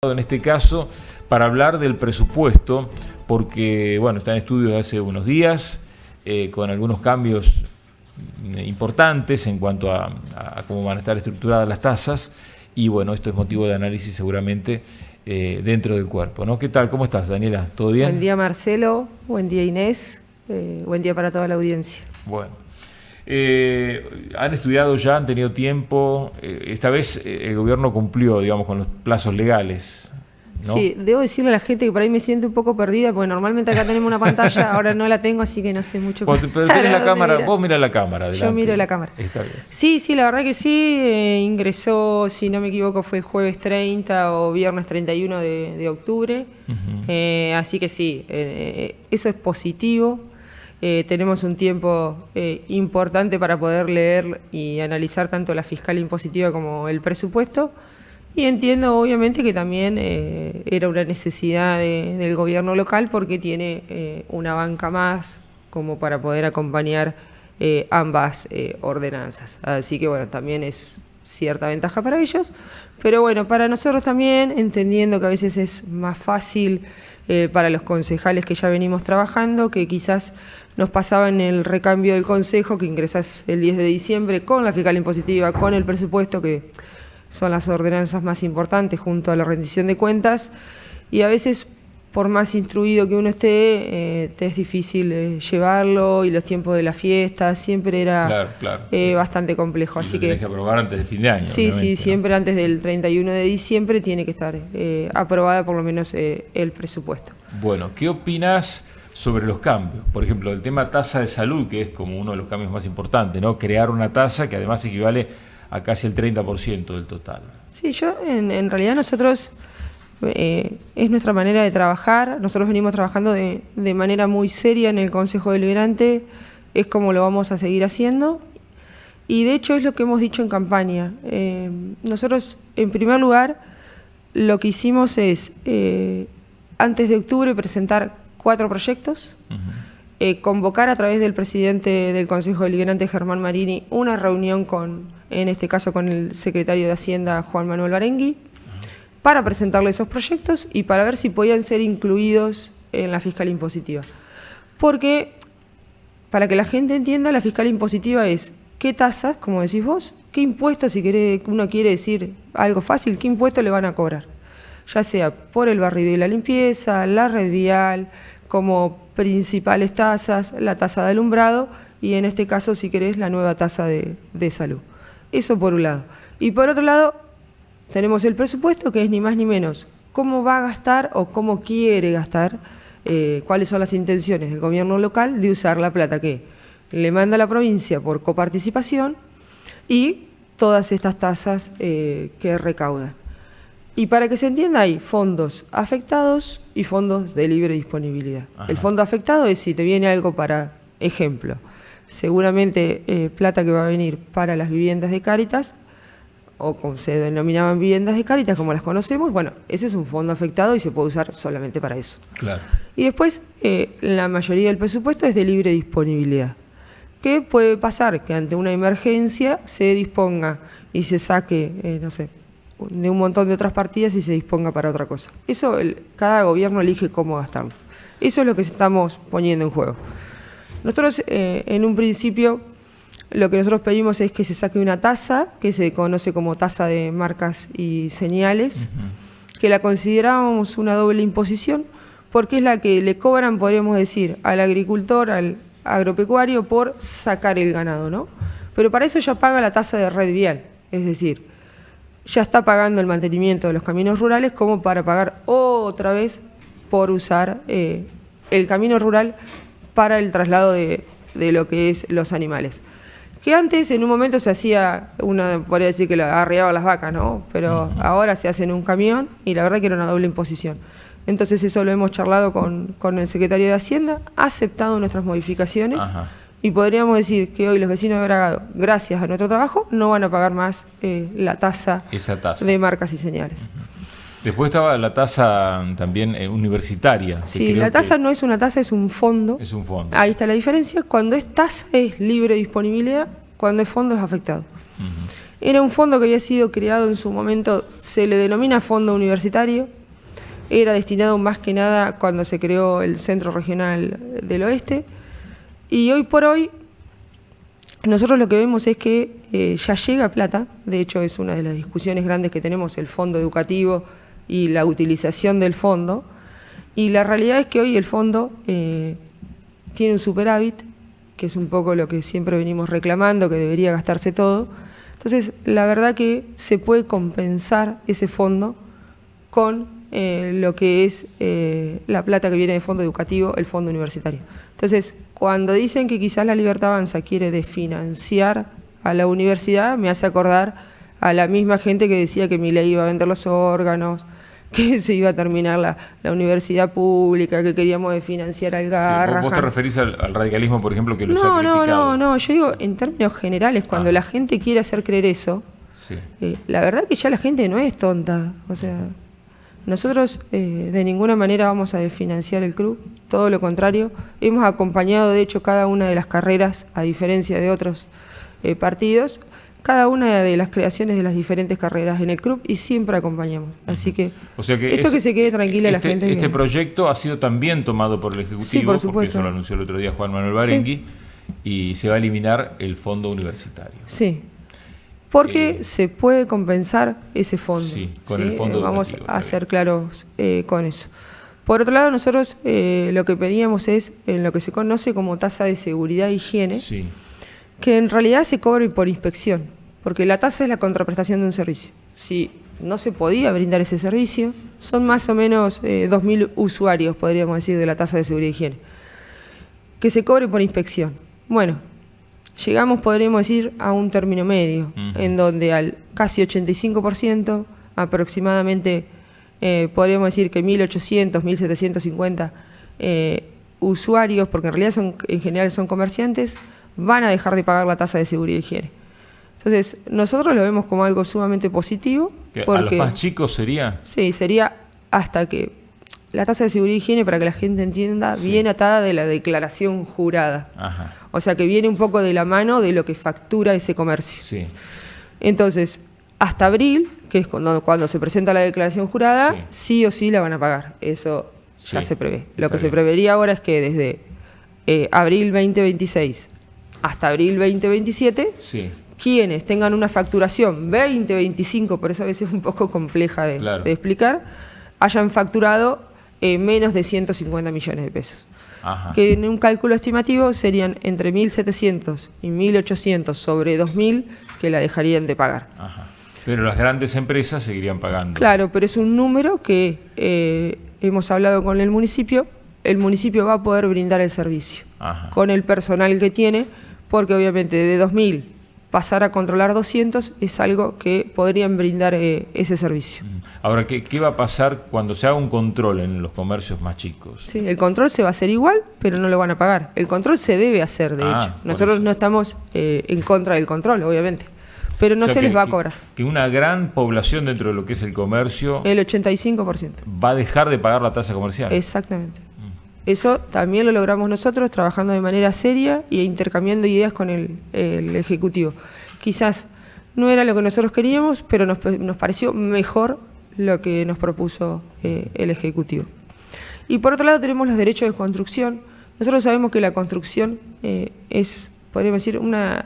En este caso, para hablar del presupuesto, porque bueno, está en estudio hace unos días, con algunos cambios importantes en cuanto a cómo van a estar estructuradas las tasas, y bueno, esto es motivo de análisis seguramente dentro del cuerpo, ¿no? ¿Qué tal? ¿Cómo estás, Daniela? ¿Todo bien? Buen día, Marcelo. Buen día, Inés. Buen día para toda la audiencia. Bueno. Han estudiado ya, han tenido tiempo. Esta vez el gobierno cumplió, digamos, con los plazos legales, ¿no? Sí, debo decirle a la gente que por ahí me siento un poco perdida, porque normalmente acá tenemos una pantalla, ahora no la tengo, así que no sé mucho. Pero tenés la cámara, vos mirá la cámara. Adelante. Yo miro la cámara. Está bien. Sí, la verdad que sí. Ingresó, si no me equivoco, fue el jueves 30 o viernes 31 de octubre. Así que sí, eso es positivo. Tenemos un tiempo importante para poder leer y analizar tanto la fiscal impositiva como el presupuesto, y entiendo obviamente que también era una necesidad del gobierno local, porque tiene una banca más como para poder acompañar ambas ordenanzas, así que bueno, también es cierta ventaja para ellos, pero bueno, para nosotros también, entendiendo que a veces es más fácil para los concejales que ya venimos trabajando, que quizás nos pasaba en el recambio del Consejo, que ingresás el 10 de diciembre con la fiscal impositiva, con el presupuesto, que son las ordenanzas más importantes junto a la rendición de cuentas, y a veces, por más instruido que uno esté, te es difícil llevarlo, y los tiempos de la fiesta siempre era bastante complejo. Así que tenés que aprobar antes del fin de año. Sí, siempre, ¿no? Antes del 31 de diciembre tiene que estar aprobada por lo menos el presupuesto. Bueno, ¿qué opinás sobre los cambios? Por ejemplo, el tema tasa de salud, que es como uno de los cambios más importantes, ¿no? Crear una tasa que además equivale a casi el 30% del total. Sí, en realidad nosotros, es nuestra manera de trabajar. Nosotros venimos trabajando de manera muy seria en el Consejo Deliberante, es como lo vamos a seguir haciendo, y de hecho es lo que hemos dicho en campaña. Nosotros, en primer lugar, lo que hicimos es, antes de octubre, presentar 4 proyectos, convocar a través del presidente del Consejo Deliberante, Germán Marini, una reunión en este caso con el secretario de Hacienda, Juan Manuel Barengui, para presentarle esos proyectos y para ver si podían ser incluidos en la fiscal impositiva. Porque, para que la gente entienda, la fiscal impositiva es qué tasas, como decís vos, qué impuestos, si uno quiere decir algo fácil, qué impuestos le van a cobrar, ya sea por el barrido y la limpieza, la red vial, como principales tasas, la tasa de alumbrado, y en este caso, si querés, la nueva tasa de salud. Eso por un lado. Y por otro lado, tenemos el presupuesto, que es ni más ni menos cómo va a gastar o cómo quiere gastar, cuáles son las intenciones del gobierno local de usar la plata que le manda a la provincia por coparticipación y todas estas tasas que recaudan. Y para que se entienda, hay fondos afectados y fondos de libre disponibilidad. El fondo afectado es si te viene algo para ejemplo, seguramente plata que va a venir para las viviendas de Cáritas, o como se denominaban viviendas de Cáritas, como las conocemos. Bueno, ese es un fondo afectado y se puede usar solamente para eso. Claro. Y después, la mayoría del presupuesto es de libre disponibilidad. ¿Qué puede pasar? Que ante una emergencia se disponga y se saque, no sé, de un montón de otras partidas y se disponga para otra cosa. Eso cada gobierno elige cómo gastarlo. Eso es lo que estamos poniendo en juego. Nosotros, en un principio, lo que nosotros pedimos es que se saque una tasa, que se conoce como tasa de marcas y señales, que la considerábamos una doble imposición, porque es la que le cobran, podríamos decir, al agricultor, al agropecuario, por sacar el ganado, ¿no? Pero para eso ya paga la tasa de red vial, es decir, ya está pagando el mantenimiento de los caminos rurales, como para pagar otra vez por usar el camino rural para el traslado de lo que es los animales. Que antes, en un momento, se hacía, uno podría decir que lo arriaban las vacas, ¿no? Pero ahora se hace en un camión, y la verdad que era una doble imposición. Entonces eso lo hemos charlado con el secretario de Hacienda, ha aceptado nuestras modificaciones, y podríamos decir que hoy los vecinos de Bragado, gracias a nuestro trabajo, no van a pagar más esa tasa de marcas y señales. Después estaba la tasa también universitaria. Sí, la tasa no es una tasa, es un fondo. Es un fondo. Ahí está la diferencia. Cuando es tasa es libre disponibilidad, cuando es fondo es afectado. Era un fondo que había sido creado en su momento, se le denomina fondo universitario, era destinado más que nada cuando se creó el Centro Regional del Oeste, y hoy por hoy nosotros lo que vemos es que ya llega plata. De hecho es una de las discusiones grandes que tenemos, el fondo educativo y la utilización del fondo, y la realidad es que hoy el fondo tiene un superávit, que es un poco lo que siempre venimos reclamando, que debería gastarse todo. Entonces, la verdad que se puede compensar ese fondo con lo que es la plata que viene del fondo educativo, el fondo universitario. Entonces, cuando dicen que quizás la Libertad Avanza quiere desfinanciar a la universidad, me hace acordar a la misma gente que decía que Milei iba a vender los órganos, que se iba a terminar la universidad pública, que queríamos desfinanciar al Garrahan. Sí, vos te referís al radicalismo, por ejemplo, que los ha criticado. No, yo digo en términos generales, cuando la gente quiere hacer creer eso, sí. La verdad que ya la gente no es tonta. O sea, nosotros de ninguna manera vamos a desfinanciar el club, todo lo contrario. Hemos acompañado, de hecho, cada una de las carreras, a diferencia de otros partidos, cada una de las creaciones de las diferentes carreras en el club, y siempre acompañamos. Así que, o sea que eso que se quede tranquila la gente. Este proyecto ha sido también tomado por el Ejecutivo, sí, por supuesto, porque eso lo anunció el otro día Juan Manuel Barengui, sí. Y se va a eliminar el fondo universitario. Sí, porque se puede compensar ese fondo. Sí, con el fondo vamos a ser claros con eso. Por otro lado, nosotros lo que pedíamos es, en lo que se conoce como tasa de seguridad e higiene, sí, que en realidad se cobre por inspección, porque la tasa es la contraprestación de un servicio. Si no se podía brindar ese servicio, son más o menos 2.000 usuarios, podríamos decir, de la tasa de seguridad e higiene, que se cobre por inspección. Bueno, llegamos, podríamos decir, a un término medio, en donde al casi 85%, aproximadamente, podríamos decir que 1.800, 1.750 usuarios, porque en realidad en general son comerciantes, van a dejar de pagar la tasa de seguridad e higiene. Entonces, nosotros lo vemos como algo sumamente positivo. Porque, ¿a los más chicos sería? Sí, sería hasta que la tasa de seguridad e higiene, para que la gente entienda, sí, viene atada de la declaración jurada. Ajá. O sea, que viene un poco de la mano de lo que factura ese comercio. Sí. Entonces, hasta abril, que es cuando se presenta la declaración jurada, sí, sí o sí la van a pagar. Eso ya se prevé. Lo que se prevería ahora es que desde abril 2026 hasta abril 2027, sí, quienes tengan una facturación 2025, por eso a veces es un poco compleja de explicar, hayan facturado menos de 150 millones de pesos. Ajá. Que en un cálculo estimativo serían entre 1.700 y 1.800 sobre 2.000 que la dejarían de pagar. Ajá. Pero las grandes empresas seguirían pagando. Claro, pero es un número que hemos hablado con el municipio va a poder brindar el servicio. Ajá. Con el personal que tiene, porque obviamente de 2.000 pasar a controlar 200 es algo que podrían brindar ese servicio. Ahora, ¿qué va a pasar cuando se haga un control en los comercios más chicos? Sí, el control se va a hacer igual, pero no lo van a pagar. El control se debe hacer, de hecho. Nosotros no estamos en contra del control, obviamente, pero no se les va a cobrar. Que una gran población dentro de lo que es el comercio... El 85%. Va a dejar de pagar la tasa comercial. Exactamente. Eso también lo logramos nosotros trabajando de manera seria e intercambiando ideas con el Ejecutivo. Quizás no era lo que nosotros queríamos, pero nos pareció mejor lo que nos propuso el Ejecutivo. Y por otro lado tenemos los derechos de construcción. Nosotros sabemos que la construcción es, podríamos decir, una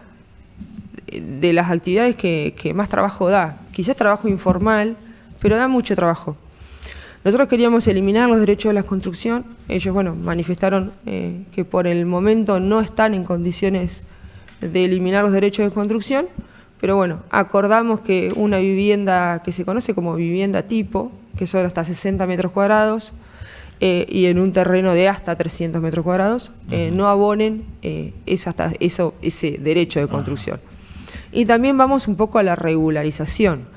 de las actividades que más trabajo da. Quizás trabajo informal, pero da mucho trabajo. Nosotros queríamos eliminar los derechos de la construcción. Ellos, manifestaron que por el momento no están en condiciones de eliminar los derechos de construcción, pero acordamos que una vivienda que se conoce como vivienda tipo, que son hasta 60 metros cuadrados, y en un terreno de hasta 300 metros cuadrados, no abonen ese derecho de construcción. Y también vamos un poco a la regularización.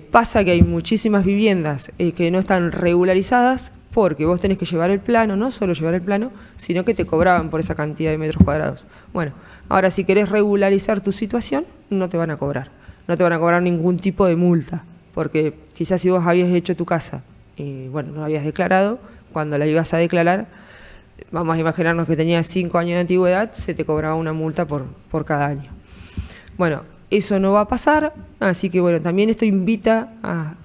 Pasa que hay muchísimas viviendas que no están regularizadas porque vos tenés que llevar el plano, no solo llevar el plano, sino que te cobraban por esa cantidad de metros cuadrados. Bueno, ahora si querés regularizar tu situación, no te van a cobrar. No te van a cobrar ningún tipo de multa, porque quizás si vos habías hecho tu casa y no habías declarado, cuando la ibas a declarar, vamos a imaginarnos que tenías 5 años de antigüedad, se te cobraba una multa por cada año. Bueno, eso no va a pasar, así que bueno, también esto invita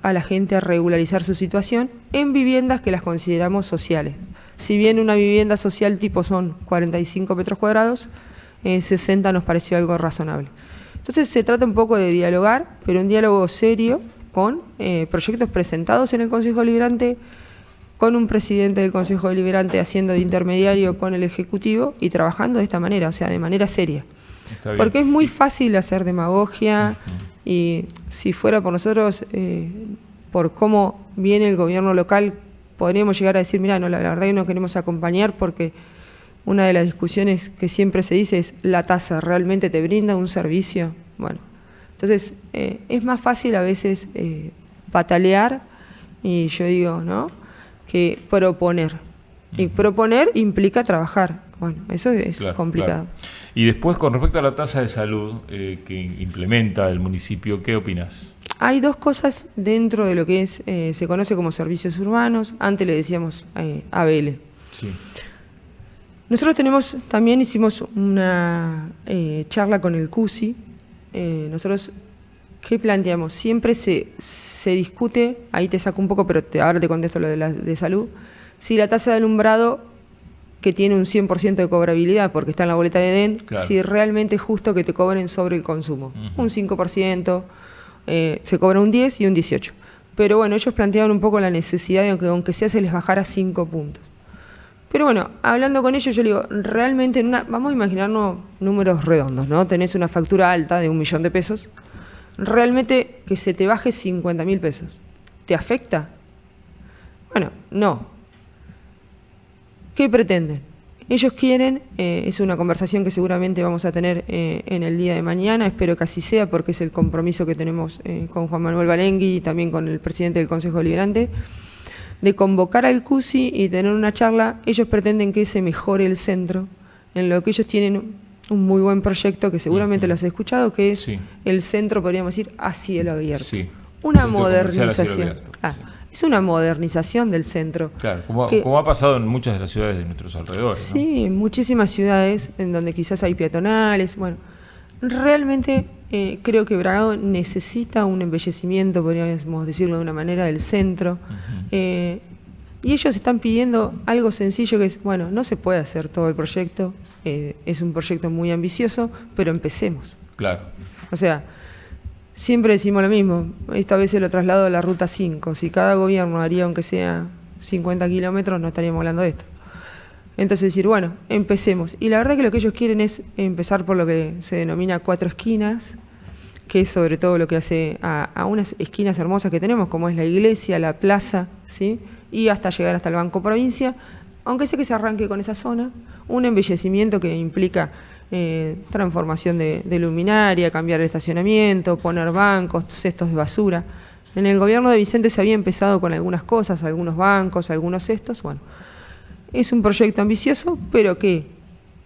a la gente a regularizar su situación en viviendas que las consideramos sociales. Si bien una vivienda social tipo son 45 metros cuadrados, 60 nos pareció algo razonable. Entonces se trata un poco de dialogar, pero un diálogo serio con proyectos presentados en el Consejo Deliberante, con un presidente del Consejo Deliberante haciendo de intermediario con el Ejecutivo y trabajando de esta manera, o sea, de manera seria. Porque es muy fácil hacer demagogia y si fuera por nosotros, por cómo viene el gobierno local, podríamos llegar a decir, mira, no, la verdad que no queremos acompañar porque una de las discusiones que siempre se dice es, ¿la tasa realmente te brinda un servicio? Bueno, entonces es más fácil a veces patalear y yo digo, ¿no?, que proponer. Y proponer implica trabajar. Bueno, eso es complicado. Claro. Y después, con respecto a la tasa de salud que implementa el municipio, ¿qué opinas? Hay dos cosas dentro de lo que es se conoce como servicios urbanos. Antes le decíamos ABL. Sí. Nosotros también hicimos una charla con el CUSI. Nosotros, ¿qué planteamos? Siempre se discute, ahí te saco un poco, pero ahora te contesto lo de salud, si la tasa de alumbrado, que tiene un 100% de cobrabilidad porque está en la boleta de EDEN, claro, si realmente es justo que te cobren sobre el consumo. Un 5%, se cobra un 10 y un 18. Pero bueno, ellos planteaban un poco la necesidad de que aunque sea se les bajara 5 puntos. Pero bueno, hablando con ellos yo le digo, realmente, vamos a imaginarnos números redondos, ¿no? Tenés una factura alta de 1 millón de pesos, realmente que se te baje 50.000 pesos, ¿te afecta? Bueno, no. ¿Qué pretenden? Ellos quieren, es una conversación que seguramente vamos a tener en el día de mañana, espero que así sea porque es el compromiso que tenemos con Juan Manuel Balengui y también con el presidente del Consejo Deliberante, de convocar al CUSI y tener una charla. Ellos pretenden que se mejore el centro, en lo que ellos tienen un muy buen proyecto que seguramente lo has escuchado, que es el centro, podríamos decir, a cielo abierto. Sí. Una modernización. Es una modernización del centro. Claro, como ha pasado en muchas de las ciudades de nuestros alrededores. Sí, ¿no? En muchísimas ciudades en donde quizás hay peatonales. Bueno, realmente creo que Bragado necesita un embellecimiento, podríamos decirlo de una manera, del centro. Y ellos están pidiendo algo sencillo que es, bueno, no se puede hacer todo el proyecto, es un proyecto muy ambicioso, pero empecemos. Claro. O sea, siempre decimos lo mismo, esta vez se lo traslado a la Ruta 5, si cada gobierno haría aunque sea 50 kilómetros no estaríamos hablando de esto. Entonces decir, bueno, empecemos. Y la verdad que lo que ellos quieren es empezar por lo que se denomina 4 esquinas, que es sobre todo lo que hace a unas esquinas hermosas que tenemos, como es la iglesia, la plaza, ¿sí?, y hasta llegar hasta el Banco Provincia, aunque sé que se arranque con esa zona, un embellecimiento que implica transformación de luminaria, cambiar el estacionamiento, poner bancos, cestos de basura. En el gobierno de Vicente se había empezado con algunas cosas, algunos bancos, algunos cestos. Bueno, es un proyecto ambicioso, pero que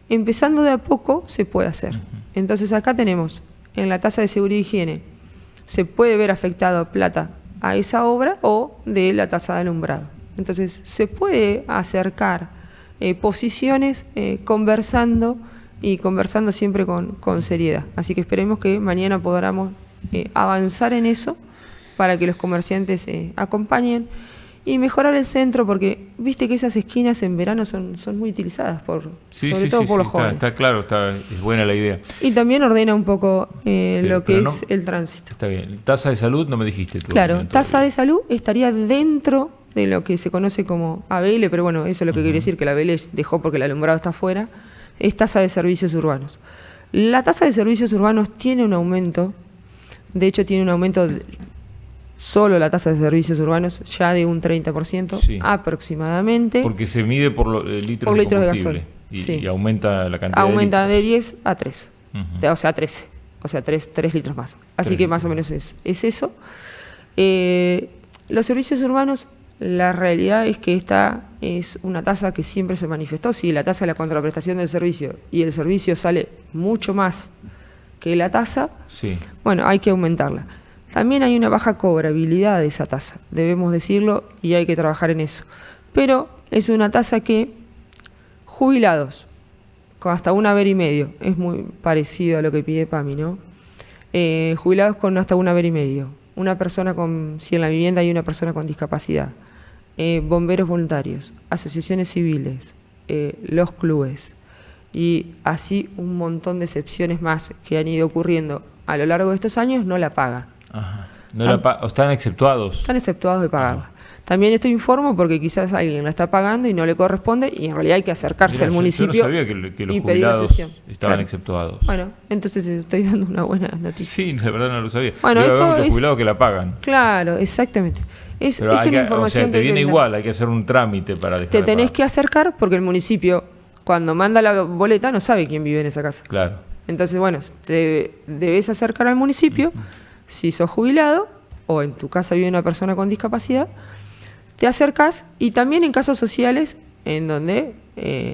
empezando de a poco se puede hacer. Entonces acá tenemos, en la tasa de seguridad y higiene, se puede ver afectado plata a esa obra o de la tasa de alumbrado. Entonces se puede acercar posiciones conversando siempre con seriedad. Así que esperemos que mañana podamos avanzar en eso para que los comerciantes acompañen y mejorar el centro, porque viste que esas esquinas en verano son muy utilizadas sobre todo por los jóvenes. Está claro, es buena la idea. Y también ordena un poco lo que es el tránsito. Está bien. Tasa de salud no me dijiste tú. Claro, tasa de salud estaría dentro de lo que se conoce como ABL, pero bueno, eso es lo que quiere decir que la ABL dejó porque el alumbrado está afuera, es tasa de servicios urbanos. La tasa de servicios urbanos tiene un aumento, de hecho tiene un aumento, solo la tasa de servicios urbanos, ya de un 30% aproximadamente. Porque se mide por litros de combustible y aumenta la cantidad aumenta de 10 a 3, o sea, 13, o sea, 3 litros más. Así que más o menos es eso. Los servicios urbanos, la realidad es que esta es una tasa que siempre se manifestó. Si la tasa de la contraprestación del servicio y el servicio sale mucho más que la tasa, bueno, hay que aumentarla. También hay una baja cobrabilidad de esa tasa, debemos decirlo, y hay que trabajar en eso. Pero es una tasa que jubilados, con hasta un haber y medio, es muy parecido a lo que pide PAMI, ¿no? jubilados con hasta un haber y medio, una persona si en la vivienda hay una persona con discapacidad, bomberos voluntarios, asociaciones civiles, los clubes y así un montón de excepciones más que han ido ocurriendo a lo largo de estos años, no la pagan. Ajá. ¿Están exceptuados? Están exceptuados de pagarla. También esto informo porque quizás alguien la está pagando y no le corresponde y en realidad hay que acercarse al municipio. Yo no sabía que los jubilados estaban exceptuados. Bueno, entonces estoy dando una buena noticia. Sí, la verdad no lo sabía. Bueno, debe haber muchos jubilados que la pagan. Claro, exactamente. Es una información, o sea, te viene igual, hay que hacer un trámite para dejar te tenés que acercar porque el municipio, cuando manda la boleta, no sabe quién vive en esa casa. Claro. Entonces, bueno, te debes acercar al municipio, si sos jubilado o en tu casa vive una persona con discapacidad, te acercas y también en casos sociales en donde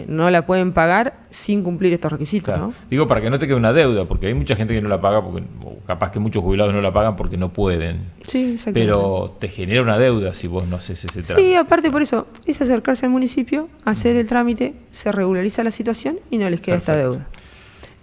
no la pueden pagar sin cumplir estos requisitos. Claro. ¿No? Digo, para que no te quede una deuda, porque hay mucha gente que no la paga, porque o capaz que muchos jubilados no la pagan porque no pueden. Sí, exactamente. Pero te genera una deuda si vos no haces ese trámite. Sí, aparte por eso, es acercarse al municipio, hacer el trámite, se regulariza la situación y no les queda esta deuda.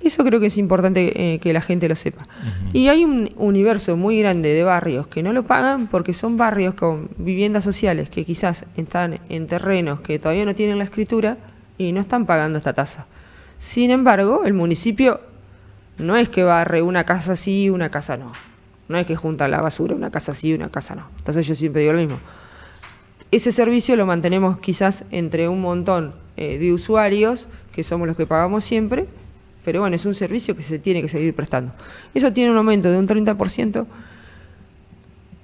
Eso creo que es importante que la gente lo sepa. Y hay un universo muy grande de barrios que no lo pagan porque son barrios con viviendas sociales que quizás están en terrenos que todavía no tienen la escritura y no están pagando esta tasa. Sin embargo, el municipio no es que barre una casa sí, una casa no. No es que junta la basura una casa sí, una casa no. Entonces yo siempre digo lo mismo. Ese servicio lo mantenemos quizás entre un montón de usuarios, que somos los que pagamos siempre, pero bueno, es un servicio que se tiene que seguir prestando. Eso tiene un aumento de un 30%,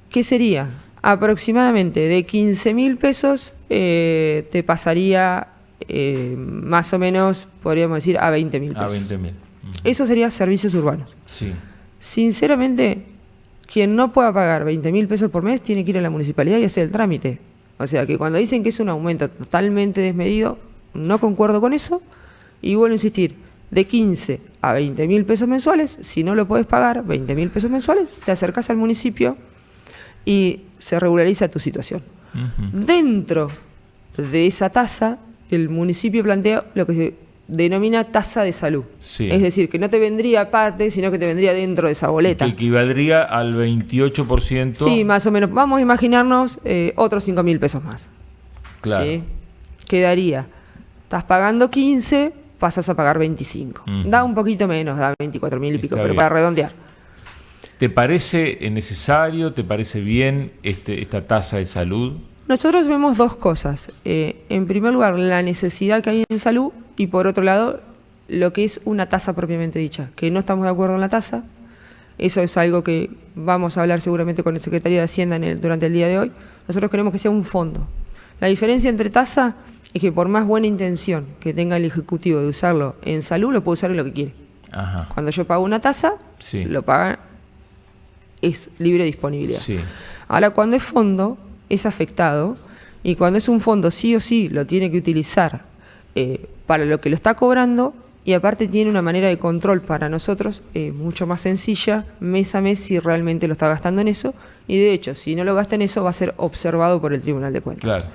que sería aproximadamente de 15.000 pesos, te pasaría más o menos, podríamos decir, a 20.000 pesos. A 20.000. Eso sería servicios urbanos. Sí. Sinceramente, quien no pueda pagar 20.000 pesos por mes tiene que ir a la municipalidad y hacer el trámite. O sea que cuando dicen que es un aumento totalmente desmedido, no concuerdo con eso y vuelvo a insistir. De 15 a 20.000 pesos mensuales, si no lo puedes pagar, 20.000 pesos mensuales, te acercas al municipio y se regulariza tu situación. Dentro de esa tasa, el municipio plantea lo que se denomina tasa de salud. Sí. Es decir, que no te vendría aparte, sino que te vendría dentro de esa boleta. Que equivaldría al 28%. Sí, más o menos. Vamos a imaginarnos otros 5.000 pesos más. Claro. ¿Sí? Quedaría, estás pagando 15, pasas a pagar 25. Da un poquito menos, da 24.000 y pico, pero para redondear. ¿Te parece necesario, te parece bien esta tasa de salud? Nosotros vemos dos cosas. En primer lugar, la necesidad que hay en salud y por otro lado, lo que es una tasa propiamente dicha, que no estamos de acuerdo en la tasa. Eso es algo que vamos a hablar seguramente con el Secretario de Hacienda durante el día de hoy. Nosotros queremos que sea un fondo. La diferencia entre tasa es que por más buena intención que tenga el Ejecutivo de usarlo en salud, lo puede usar en lo que quiere. Ajá. Cuando yo pago una tasa, lo paga, es libre disponibilidad. Sí. Ahora, cuando es fondo, es afectado, y cuando es un fondo sí o sí lo tiene que utilizar para lo que lo está cobrando, y aparte tiene una manera de control para nosotros mucho más sencilla, mes a mes, si realmente lo está gastando en eso, y de hecho, si no lo gasta en eso, va a ser observado por el Tribunal de Cuentas. Claro.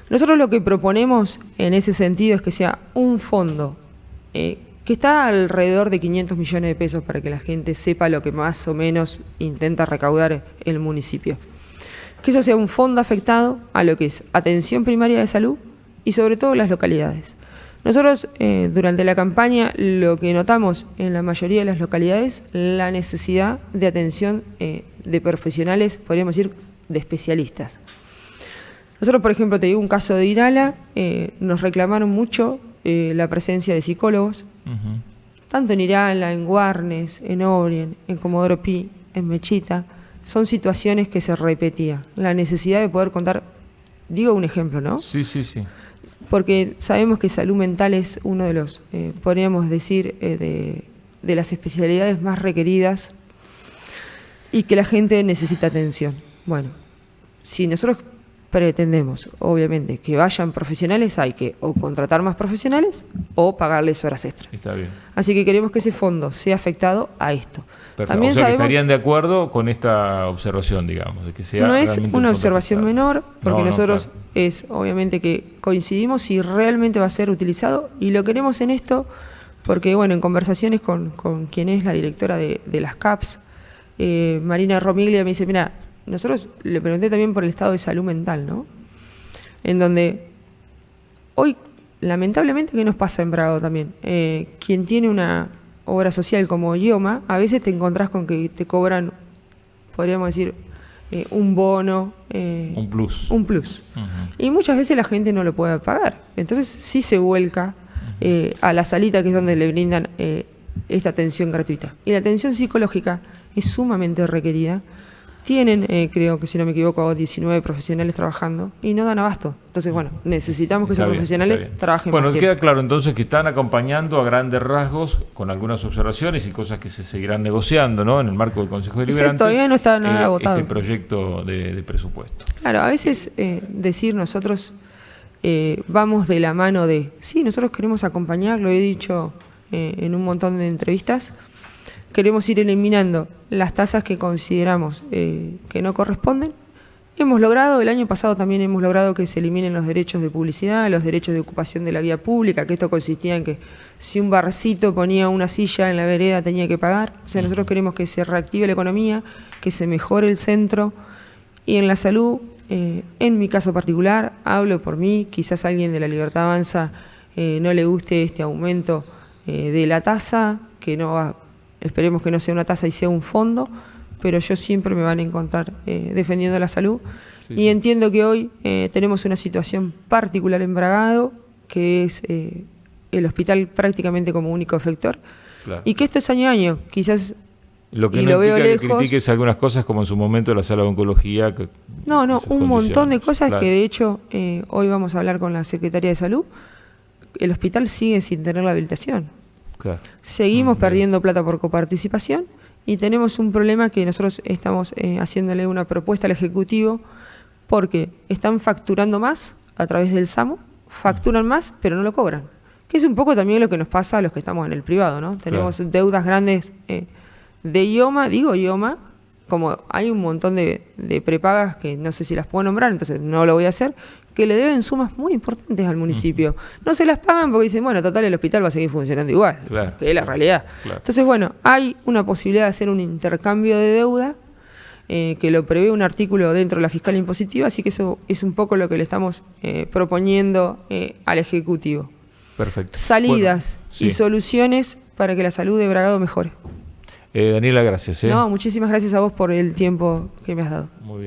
Nosotros lo que proponemos en ese sentido es que sea un fondo que está alrededor de 500 millones de pesos para que la gente sepa lo que más o menos intenta recaudar el municipio. Que eso sea un fondo afectado a lo que es atención primaria de salud y sobre todo las localidades. Nosotros durante la campaña lo que notamos en la mayoría de las localidades, la necesidad de atención de profesionales, podríamos decir, de especialistas. Nosotros, por ejemplo, te digo un caso de Irala, nos reclamaron mucho la presencia de psicólogos, tanto en Irala, en Guarnes, en Orien, en Comodoro Pi, en Mechita. Son situaciones que se repetían. La necesidad de poder contar, digo un ejemplo, ¿no? Sí, sí, sí. Porque sabemos que salud mental es uno de los, podríamos decir, de las especialidades más requeridas y que la gente necesita atención. Bueno, si nosotros pretendemos, obviamente, que vayan profesionales, hay que o contratar más profesionales o pagarles horas extras. Está bien. Así que queremos que ese fondo sea afectado a esto. Perfecto. También o sea, sabemos, que estarían de acuerdo con esta observación, digamos, de que sea no es realmente una un fondo observación afectado. menor, porque nosotros claro. es obviamente que coincidimos si realmente va a ser utilizado y lo queremos en esto porque bueno, en conversaciones con quien es la directora de las CAPS, Marina Romiglia, me dice, mira, nosotros le pregunté también por el estado de salud mental, ¿no? En donde hoy, lamentablemente, ¿qué nos pasa en Bragado también? Quien tiene una obra social como IOMA, a veces te encontrás con que te cobran, podríamos decir, un bono. Un plus. Un plus. Y muchas veces la gente no lo puede pagar. Entonces sí se vuelca a la salita, que es donde le brindan esta atención gratuita. Y la atención psicológica es sumamente requerida. Tienen, creo que si no me equivoco, 19 profesionales trabajando y no dan abasto. Entonces, bueno, necesitamos que esos profesionales trabajen más. Bueno, queda claro entonces que están acompañando a grandes rasgos, con algunas observaciones y cosas que se seguirán negociando, ¿no?, en el marco del Consejo Deliberante. Todavía no está nada votado. Este proyecto de presupuesto. Claro, a veces decir nosotros vamos de la mano de, sí, nosotros queremos acompañar, lo he dicho en un montón de entrevistas, queremos ir eliminando las tasas que consideramos que no corresponden. Hemos logrado, el año pasado también hemos logrado que se eliminen los derechos de publicidad, los derechos de ocupación de la vía pública, que esto consistía en que si un barcito ponía una silla en la vereda tenía que pagar. O sea, nosotros queremos que se reactive la economía, que se mejore el centro. Y en la salud, en mi caso particular, hablo por mí, quizás a alguien de la Libertad Avanza no le guste este aumento de la tasa, que no va, esperemos que no sea una tasa y sea un fondo, pero yo siempre me van a encontrar defendiendo la salud. Y entiendo que hoy tenemos una situación particular en Bragado, que es el hospital prácticamente como único efector, y que esto es año a año, quizás. Lo que no implica que critiques algunas cosas, como en su momento la sala de oncología. Un montón de cosas que de hecho hoy vamos a hablar con la Secretaría de Salud. El hospital sigue sin tener la habilitación. Seguimos perdiendo plata por coparticipación y tenemos un problema que nosotros estamos haciéndole una propuesta al Ejecutivo, porque están facturando más a través del SAMU, facturan más pero no lo cobran, que es un poco también lo que nos pasa a los que estamos en el privado, ¿no? Tenemos deudas grandes de IOMA, digo IOMA, como hay un montón de prepagas que no sé si las puedo nombrar, entonces no lo voy a hacer, que le deben sumas muy importantes al municipio. No se las pagan porque dicen, bueno, total, el hospital va a seguir funcionando igual, que es la realidad. Entonces, bueno, hay una posibilidad de hacer un intercambio de deuda, que lo prevé un artículo dentro de la fiscal impositiva, así que eso es un poco lo que le estamos proponiendo al Ejecutivo. Perfecto. Salidas y soluciones para que la salud de Bragado mejore. Daniela, gracias. No, muchísimas gracias a vos por el tiempo que me has dado. Muy bien.